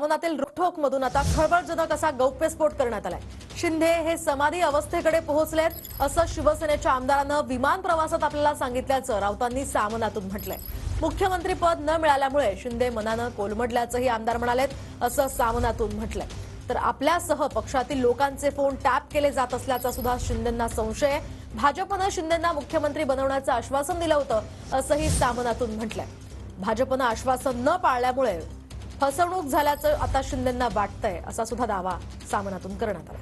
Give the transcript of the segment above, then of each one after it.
सामनातील रोखठोकमधून आता खळबळजनक असा गौप्यस्फोट करण्यात आलाय। शिंदे हे समाधी अवस्थेकडे पोहोचलेत असं शिवसेनेच्या आमदारानं विमान प्रवासात आपल्याला सांगितल्याचं राऊतांनी सामनातून म्हटलंय। मुख्यमंत्री पद न मिळाल्यामुळे शिंदे मनानं कोलमडल्याचंही आमदार म्हणालेत असं सामनातून म्हटलंय। तर आपल्यासह पक्षातील लोकांचे फोन टॅप केले जात असल्याचा सुद्धा शिंदेंना संशय आहे। भाजपनं शिंदेंना मुख्यमंत्री बनवण्याचं आश्वासन दिलं होतं असंही सामनातून म्हटलंय। भाजपनं आश्वासन न पाळल्यामुळे फसवणूक झाल्याचं आता शिंदेंना वाटतंय असा सुद्धा दावा सामनातून करण्यात आला।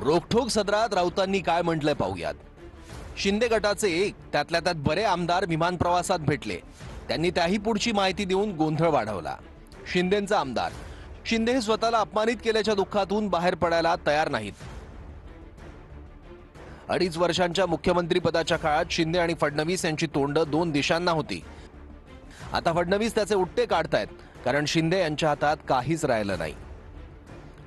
रोखठोक सदरात राऊतांनी काय म्हटलंय पाहूयात। शिंदे गटाचे त्यातल्या त्यात बरे आमदार विमान प्रवासात भेटले, त्यांनी त्याही पुढची माहिती देऊन गोंधळ वाढवला। शिंदेंचा आमदार शिंदे हे स्वतःला अपमानित केल्याच्या दुःखातून बाहेर पडायला तयार नाहीत। 2.5 वर्षांच्या मुख्यमंत्री पदाच्या काळात शिंदे आणि फडणवीस यांची तोंड 2 दिशांना होती। आता फडणवीस त्याचे उट्टे काढतायत, कारण शिंदे यांच्या हातात काहीच राहिलं नाही।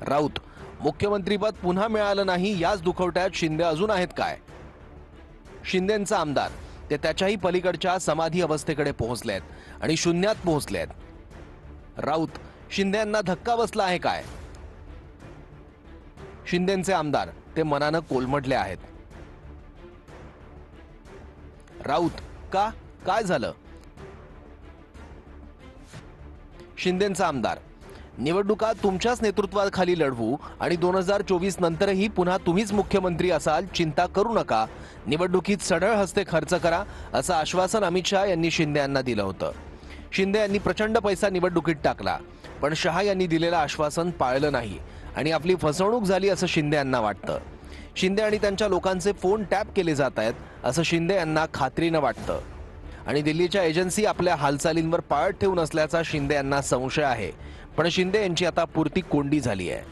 राऊत मुख्यमंत्रीपद पुन्हा मिळालं नाही याच दुखवट्यात शिंदे अजून आहेत काय? शिंदेंचा आमदार ते त्याच्याही पलीकडच्या समाधी अवस्थेकडे पोहोचलेत आणि शून्यात पोहोचलेत। राऊत शिंदे यांना धक्का बसला आहे काय? शिंदेंचे आमदार ते मनानं कोलमडले आहेत। राऊत का काय झालं? शिंदेंचा आमदार निवडणुका तुमच्याच नेतृत्वाखाली लढवू आणि 2024 नंतरही पुन्हा तुम्हीच मुख्यमंत्री असाल, चिंता करू नका, निवडणुकीत सढळ हस्ते खर्च करा असं आश्वासन अमित शहा यांनी शिंदे यांना दिलं होतं। शिंदे यांनी प्रचंड पैसा निवडणुकीत टाकला, पण शहा यांनी दिलेलं आश्वासन पाळलं नाही आणि आपली फसवणूक झाली असं शिंदे यांना वाटतं। शिंदे आणि त्यांच्या लोकांचे फोन टॅप केले जात आहेत असं शिंदे यांना खात्रीनं वाटतं आणि दिल्लीच्या एजन्सी आपल्या हालचालींवर पाळत ठेवून असल्याचा शिंदे यांना संशय आहे। पण शिंदे यांची आता पुरती कोंडी झाली आहे।